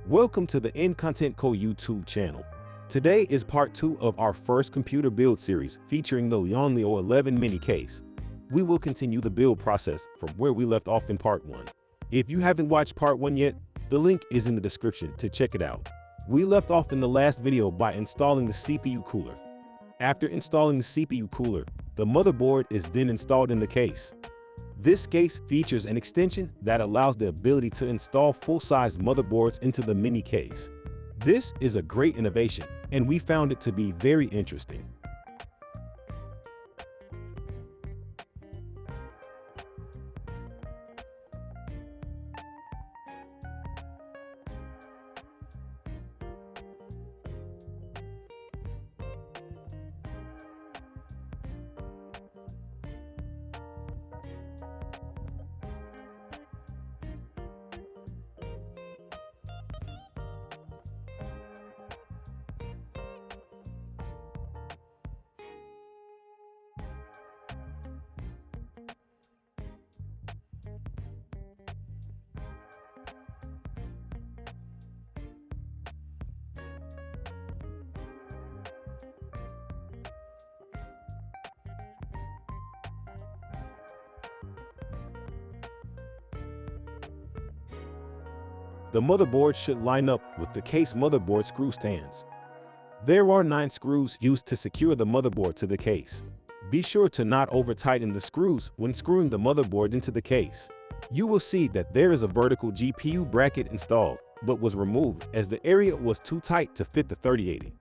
Welcome to the In Content Co YouTube channel. Today is part 2 of our first computer build series featuring the Lian Li Mini case. We will continue the build process from where we left off in part 1. If you haven't watched part 1 yet, the link is in the description to check it out. We left off in the last video by installing the CPU cooler. After installing the CPU cooler, the motherboard is then installed in the case. This case features an extension that allows the ability to install full-size motherboards into the mini case. This is a great innovation, and we found it to be very interesting. The motherboard should line up with the case motherboard screw stands. There are 9 screws used to secure the motherboard to the case. Be sure to not over-tighten the screws when screwing the motherboard into the case. You will see that there is a vertical GPU bracket installed, but was removed as the area was too tight to fit the 3080.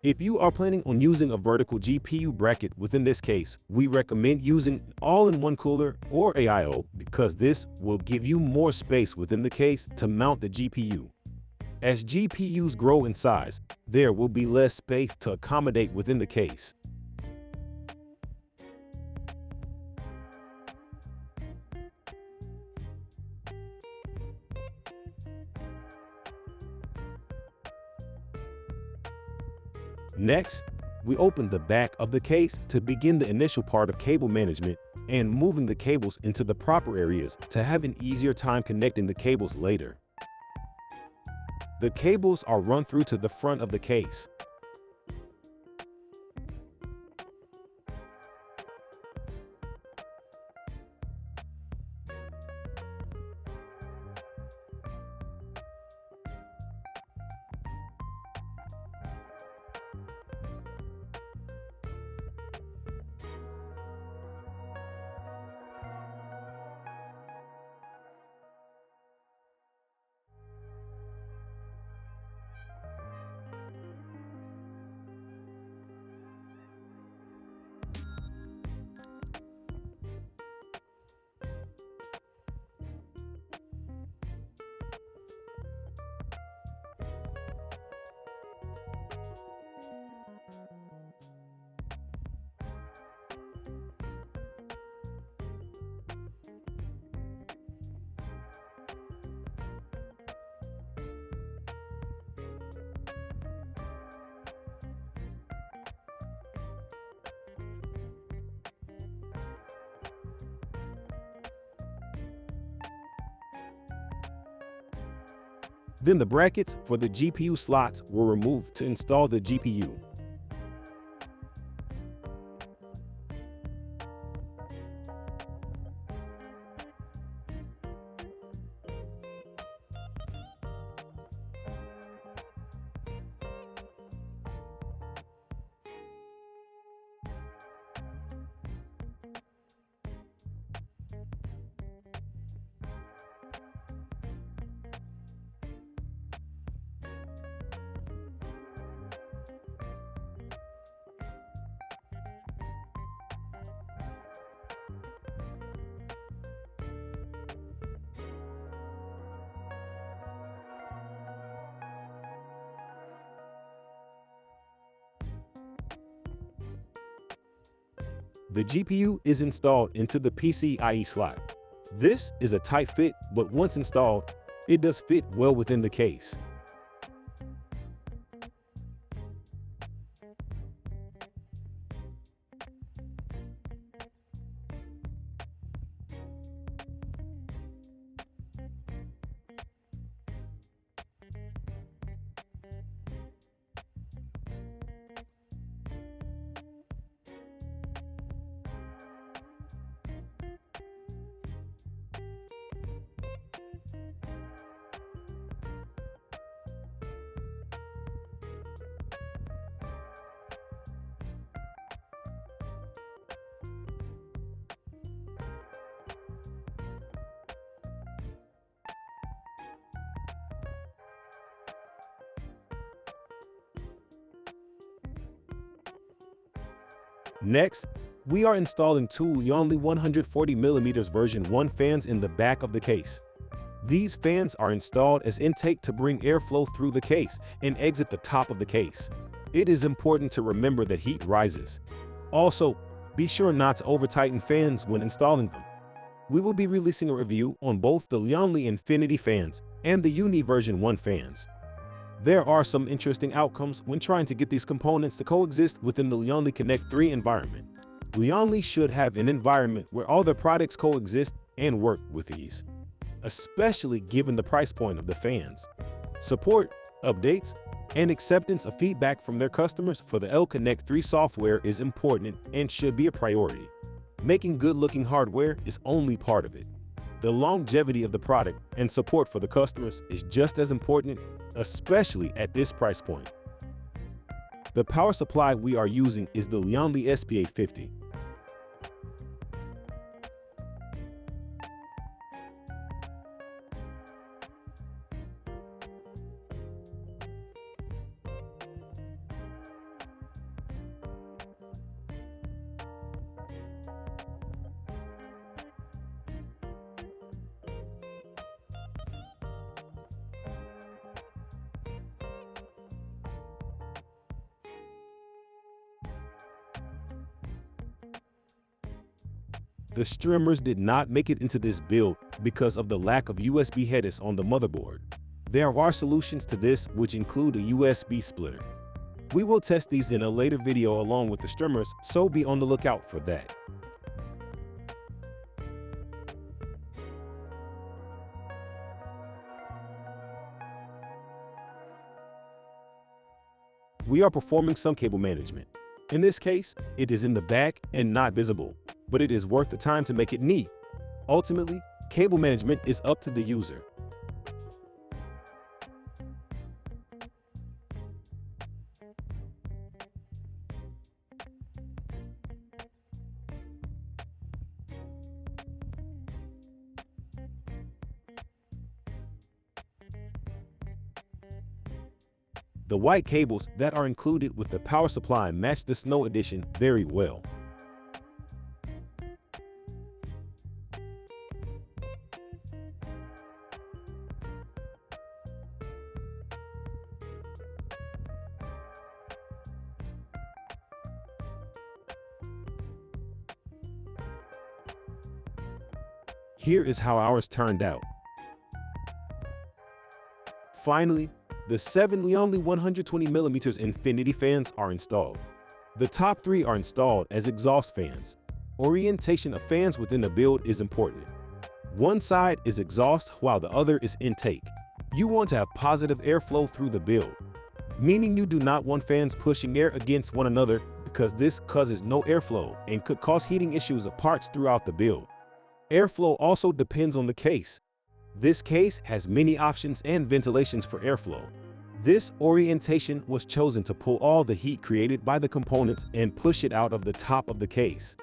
If you are planning on using a vertical GPU bracket within this case, we recommend using an all-in-one cooler or AIO because this will give you more space within the case to mount the GPU. As GPUs grow in size, there will be less space to accommodate within the case. Next, we open the back of the case to begin the initial part of cable management and moving the cables into the proper areas to have an easier time connecting the cables later. The cables are run through to the front of the case. Then the brackets for the GPU slots were removed to install the GPU. The GPU is installed into the PCIe slot. This is a tight fit, but once installed, it does fit well within the case. Next, we are installing two Lian Li 140mm version 1 fans in the back of the case. These fans are installed as intake to bring airflow through the case and exit the top of the case. It is important to remember that heat rises. Also, be sure not to over-tighten fans when installing them. We will be releasing a review on both the Lian Li Infinity fans and the Uni version 1 fans. There are some interesting outcomes when trying to get these components to coexist within the Lian Li Connect 3 environment. Lian Li should have an environment where all their products coexist and work with ease, especially given the price point of the fans. Support, updates, and acceptance of feedback from their customers for the L Connect 3 software is important and should be a priority. Making good-looking hardware is only part of it. The longevity of the product and support for the customers is just as important, especially at this price point. The power supply we are using is the Lian Li SPA50. The streamers did not make it into this build because of the lack of USB headers on the motherboard. There are solutions to this, which include a USB splitter. We will test these in a later video along with the streamers, so be on the lookout for that. We are performing some cable management. In this case, it is in the back and not visible, but it is worth the time to make it neat. Ultimately, cable management is up to the user. The white cables that are included with the power supply match the Snow Edition very well. Here is how ours turned out. Finally, the 7 Lian Li 120mm Infinity fans are installed. The top 3 are installed as exhaust fans. Orientation of fans within the build is important. One side is exhaust while the other is intake. You want to have positive airflow through the build, meaning you do not want fans pushing air against one another because this causes no airflow and could cause heating issues of parts throughout the build. Airflow also depends on the case. This case has many options and ventilations for airflow. This orientation was chosen to pull all the heat created by the components and push it out of the top of the case.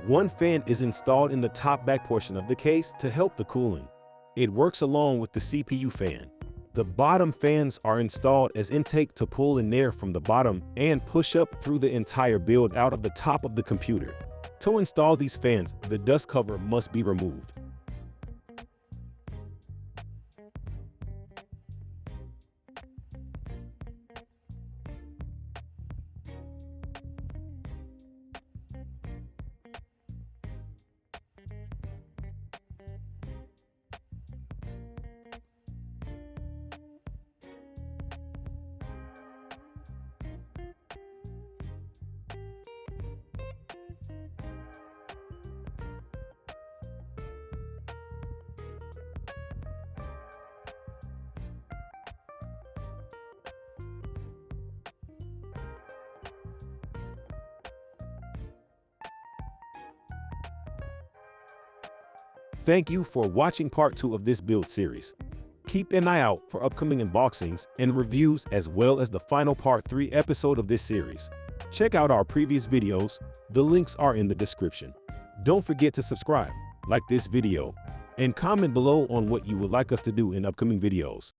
One fan is installed in the top back portion of the case to help the cooling. It works along with the CPU fan. The bottom fans are installed as intake to pull in air from the bottom and push up through the entire build out of the top of the computer. To install these fans, the dust cover must be removed. Thank you for watching part 2 of this build series. Keep an eye out for upcoming unboxings and reviews as well as the final part 3 episode of this series. Check out our previous videos, the links are in the description. Don't forget to subscribe, like this video, and comment below on what you would like us to do in upcoming videos.